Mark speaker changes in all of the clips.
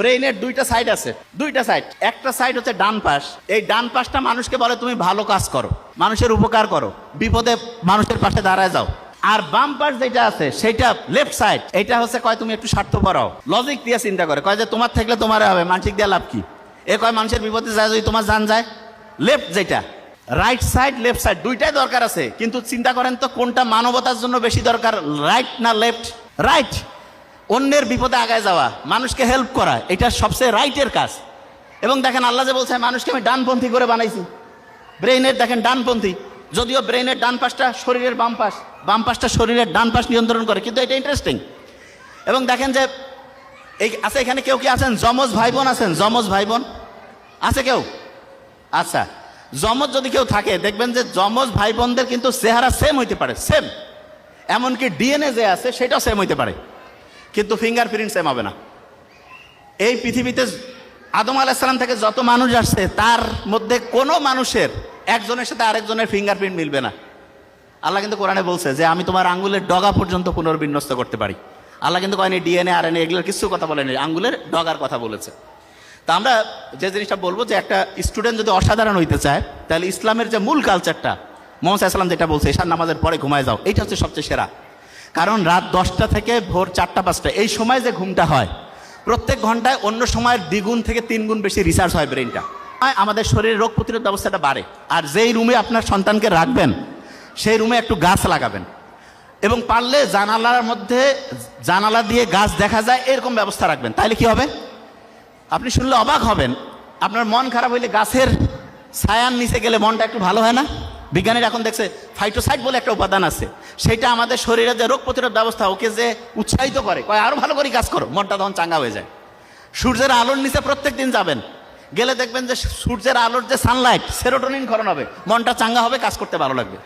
Speaker 1: ব্রেইনের দুইটা সাইড আছে, দুইটা সাইড। একটা সাইড হচ্ছে ডান পাশ। এই ডান পাশটা মানুষকে বলে তুমি ভালো কাজ করো, মানুষের উপকার করো, বিপদে মানুষের পাশে দাঁড়ায় যাও। আর বাম পাশ যেটা আছে সেটা লেফট সাইড, এটা হচ্ছে কয় তুমি একটু স্বার্থপর হও, লজিক দিয়ে চিন্তা করে, কয় যে তোমার থাকলে তোমার হবে, মানসিক দিয়ে লাভ কি? এ কয় মানুষের বিপদে যায় যদি তোমার জান যায়। লেফট যেটা, রাইট সাইড লেফট সাইড দুইটাই দরকার আছে, কিন্তু চিন্তা করেন তো কোনটা মানবতার জন্য বেশি দরকার, রাইট না লেফট? রাইট। অন্যের বিপদে আগায় যাওয়া, মানুষকে হেল্প করা, এটা সবচেয়ে রাইটের কাজ। এবং দেখেন আল্লাহ যে বলছে মানুষকে আমি ডানপন্থী করে বানাইছি, ব্রেইনের দেখেন ডানপন্থী, যদিও ব্রেইনের ডান পাশটা শরীরের বাম পাশ, বাম পাশটা শরীরের ডান পাশ নিয়ন্ত্রণ করে, কিন্তু এটা ইন্টারেস্টিং। এবং দেখেন যে এই আছে এখানে কেউ কি আছেন যমজ ভাই বোন আছেন? যমজ ভাই বোন আছে কেউ? আচ্ছা, যমজ যদি কেউ থাকে দেখবেন যে যমজ ভাই বোনদের কিন্তু চেহারা সেম হইতে পারে, সেম, এমনকি ডিএনএ যে আছে সেটাও সেম হইতে পারে, কিন্তু ফিঙ্গারপ্রিন্ট সেম হবে না। এই পৃথিবীতে আদম আলাইহিস সালাম থেকে যত মানুষ আসছে তার মধ্যে কোনো মানুষের একজনের সাথে আরেকজনের ফিঙ্গারপ্রিন্ট মিলবে না। আল্লাহ কিন্তু কোরআনে বলছে যে আমি তোমার আঙ্গুলের ডগা পর্যন্ত পুনর্বিন্যস্ত করতে পারি। আল্লাহ কিন্তু কয়নি ডিএনএ আরএনএ এগুলোর কিছু কথা বলেনি, আঙ্গুলের ডগার কথা বলেছে। তা আমরা যে জিনিসটা বলবো যে একটা স্টুডেন্ট যদি অসাধারণ হইতে চায় তাহলে ইসলামের যে মূল কালচারটা মুহাম্মদ সাল্লাল্লাহু আলাইহি ওয়াসাল্লাম যেটা বলছে ঈশার নামাজের পরে ঘুমায় যাও, এইটা হচ্ছে সবচেয়ে সেরা। কারণ রাত 10টা থেকে ভোর 4টা-5টা এই সময় যে ঘুমটা হয়, প্রত্যেক ঘন্টায় অন্য সময়ের দ্বিগুণ থেকে 3 গুণ বেশি রিসার্চ হয় ব্রেইনটা, আমাদের শরীরের রোগ প্রতিরোধ ব্যবস্থাটা বাড়ে। আর যেই রুমে আপনার সন্তানকে রাখবেন সেই রুমে একটু গাছ লাগাবেন, এবং পারলে জানালার মধ্যে জানালা দিয়ে গাছ দেখা যায় এরকম ব্যবস্থা রাখবেন। তাহলে কি হবে আপনি শুনলে অবাক হবেন, আপনার মন খারাপ হইলে গাছের ছায়ার নিচে গেলে মনটা একটু ভালো হয় না? বিজ্ঞানীরা এখন দেখছে ফাইটোসাইট বলে একটা উপাদান আছে, সেটা আমাদের শরীরে যে রোগ প্রতিরোধ ব্যবস্থা ওকে যে উৎসাহিত করে, কয় আরো ভালো করে কাজ করো, মনটা তখন চাঙ্গা হয়ে যায়। সূর্যের আলোর নিচে প্রত্যেক দিন যাবেন, গেলে দেখবেন যে সূর্যের আলোর যে সানলাইট, সেরোটোনিন ক্ষরণ হবে, মনটা চাঙ্গা হবে, কাজ করতে ভালো লাগবে।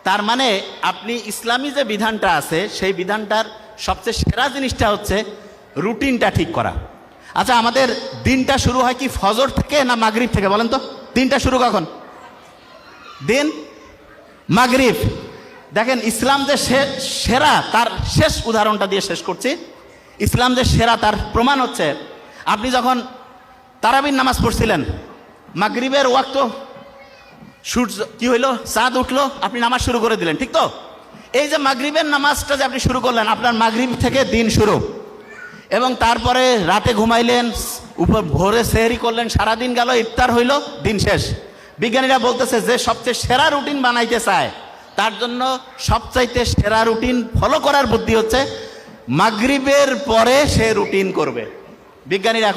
Speaker 1: তার মানে আপনি ইসলামী যে বিধানটা আছে সেই বিধানটার সবচেয়ে সেরা জিনিসটা হচ্ছে রুটিনটা ঠিক করা। আচ্ছা, আমাদের দিনটা শুরু হয় কি ফজর থেকে না মাগরিব থেকে বলেন তো? দিনটা শুরু কখন? দিন মাগরিব। দেখেন ইসলাম যে সেরা তার শেষ উদাহরণটা দিয়ে শেষ করছি। ইসলাম যে সেরা তার প্রমাণ হচ্ছে আপনি যখন তারাবির নামাজ পড়ছিলেন, মাগরিবের ওয়াক্ত সূর্য কি হইলো, চাঁদ উঠলো, আপনি নামাজ শুরু করে দিলেন, ঠিক তো? এই যে মাগরিবের নামাজটা যে আপনি শুরু করলেন, আপনার মাগরিব থেকে দিন শুরু। এবং তারপরে রাতে ঘুমাইলেন, উপর ভোরে সেহরি করলেন, সারাদিন গেল, ইফতার হইল, দিন শেষ। বিজ্ঞানীরা বলতেছে যে সবচেয়ে সেরা রুটিন বানাইতে চায় তার জন্য সবচাইতে সেরা রুটিন ফলো করার বুদ্ধি হচ্ছে মাগরিবের পরে সে রুটিন করবে। বিজ্ঞানীরা এখন